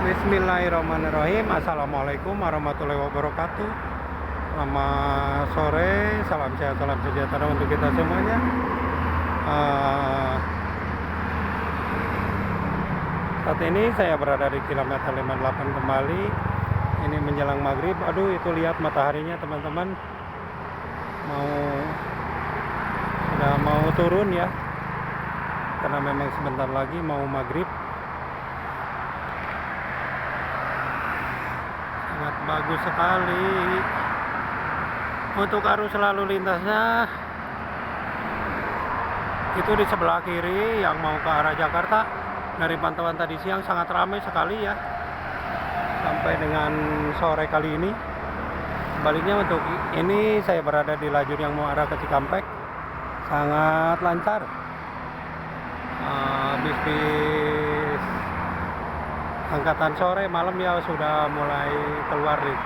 Bismillahirrahmanirrahim. Assalamualaikum warahmatullahi wabarakatuh. Selamat sore, salam sehat, salam sejahtera untuk kita semuanya. Saat ini saya berada di kilometer 58 kembali. Ini menjelang maghrib. Aduh, itu lihat mataharinya teman-teman. Sudah mau turun ya. Karena memang sebentar lagi mau maghrib. Sangat bagus sekali. Untuk arus lalu lintasnya itu di sebelah kiri yang mau ke arah Jakarta. Dari pantauan tadi siang sangat ramai sekali ya, sampai dengan sore kali ini. Sebaliknya untuk ini saya berada di lajur yang mau arah ke Cikampek, sangat lancar. Bis angkatan sore malam ya sudah mulai keluar nih,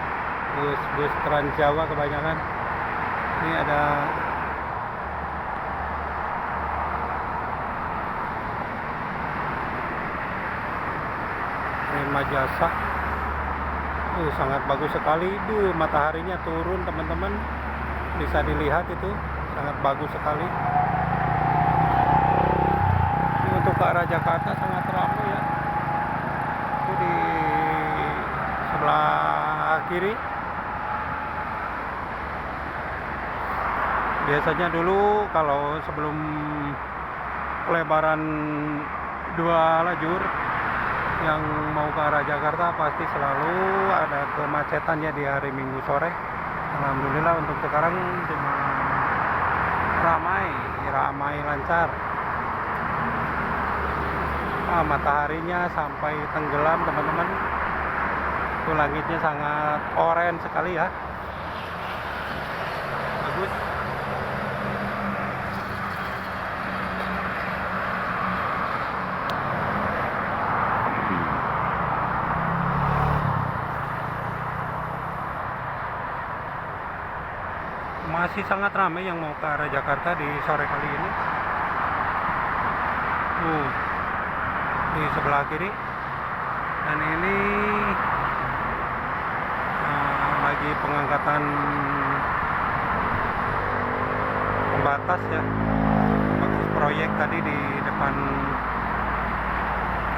bus Trans Jawa kebanyakan. Ini ada Prima Jasa. Sangat bagus sekali. Mataharinya turun teman-teman, bisa dilihat itu sangat bagus sekali. Ini untuk ke arah Jakarta sangat ramai ya. Itu di sebelah kiri. Biasanya dulu kalau sebelum pelebaran 2 lajur yang mau ke arah Jakarta pasti selalu ada kemacetan ya di hari Minggu sore. Alhamdulillah untuk sekarang cuma ramai lancar. Mataharinya sampai tenggelam teman-teman. Itu langitnya sangat oranye sekali ya. Bagus. Masih sangat ramai yang mau ke arah Jakarta di sore kali ini. Di sebelah kiri. Dan ini lagi pengangkatan pembatas ya, bagus proyek tadi di depan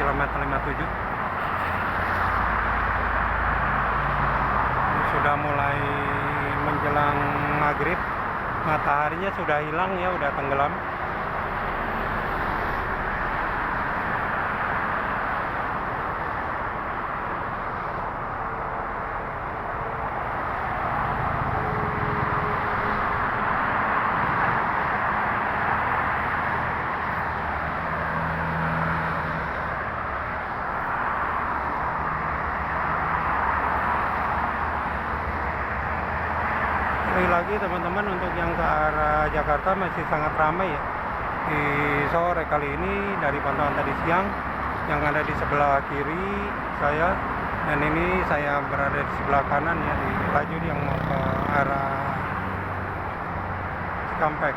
kilometer 57. Ini sudah mulai menjelang maghrib, mataharinya sudah hilang ya, udah tenggelam. Lagi teman-teman, untuk yang ke arah Jakarta masih sangat ramai ya di sore kali ini. Dari pantauan tadi siang yang ada di sebelah kiri saya, dan ini saya berada di sebelah kanan ya, di lajur yang mau ke arah Cikampek,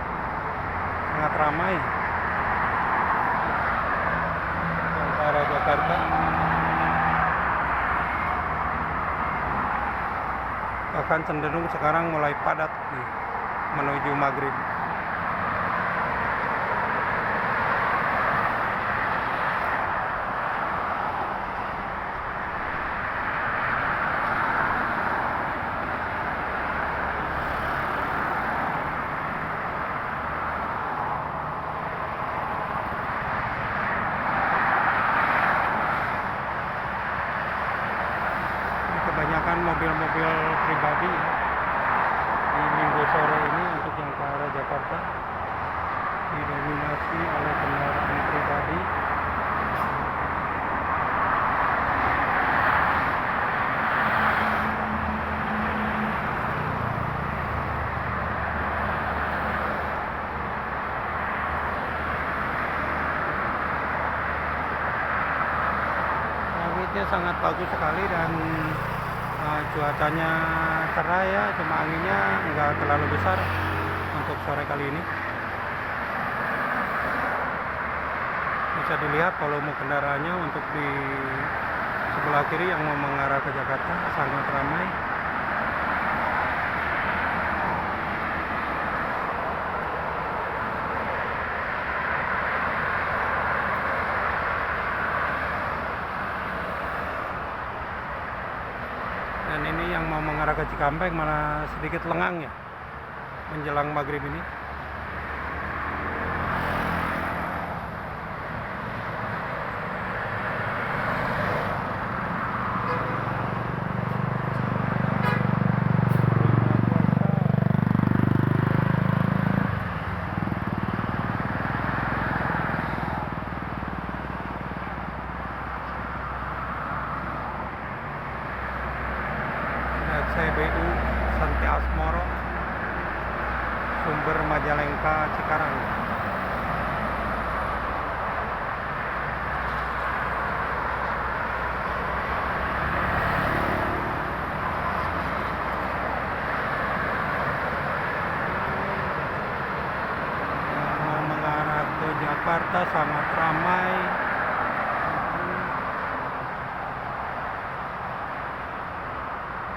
sangat ramai yang ke arah Jakarta. Bahkan cenderung sekarang mulai padat nih, menuju maghrib. Kebanyakan mobil-mobil pribadi ya, di minggu sore ini untuk yang ke arah Jakarta didominasi oleh kendaraan pribadi. Langitnya sangat bagus sekali dan cuacanya cerah ya, cuma anginnya nggak terlalu besar untuk sore kali ini. Bisa dilihat volume kendaraannya untuk di sebelah kiri yang mau mengarah ke Jakarta sangat ramai. Dan ini yang mau mengarah ke Cikampek malah sedikit lengang ya menjelang maghrib ini. CBU Santi Asmoro, Sumber Majalengka Cikarang. Mau mengarah ke Jakarta sangat ramai.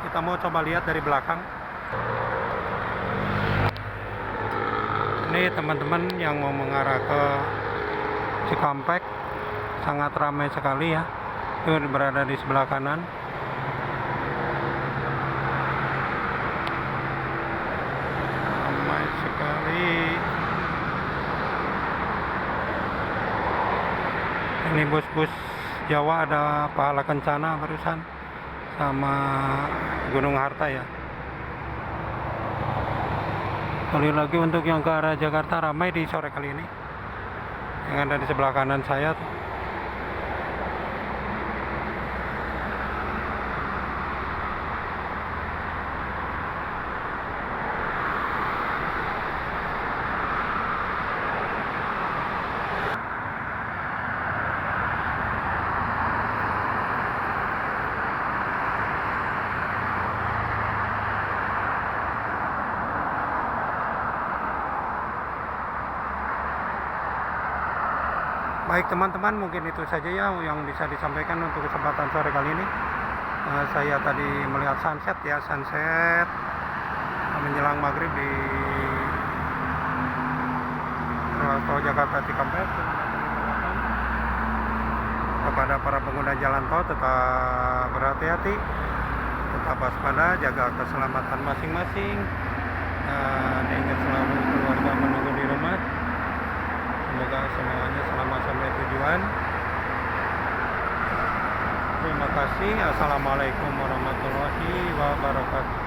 Kita mau coba lihat dari belakang. Ini teman-teman yang mau mengarah ke Cikampek sangat ramai sekali ya. Itu berada di sebelah kanan. Ramai sekali. Ini bus-bus Jawa, ada Pahala Kencana barusan sama Gunung Harta ya. Kali lagi untuk yang ke arah Jakarta ramai di sore kali ini. Yang ada di sebelah kanan saya. Baik teman-teman, mungkin itu saja ya yang bisa disampaikan untuk kesempatan sore kali ini. Saya tadi melihat sunset ya, sunset menjelang maghrib di ruas tol Jakarta Cikampek. Kepada para pengguna jalan tol tetap berhati-hati, tetap waspada, jaga keselamatan masing-masing, dan ingat selalu keluarga menunggu di rumah. Semoga semuanya selamat sampai tujuan. Terima kasih. Assalamualaikum warahmatullahi wabarakatuh.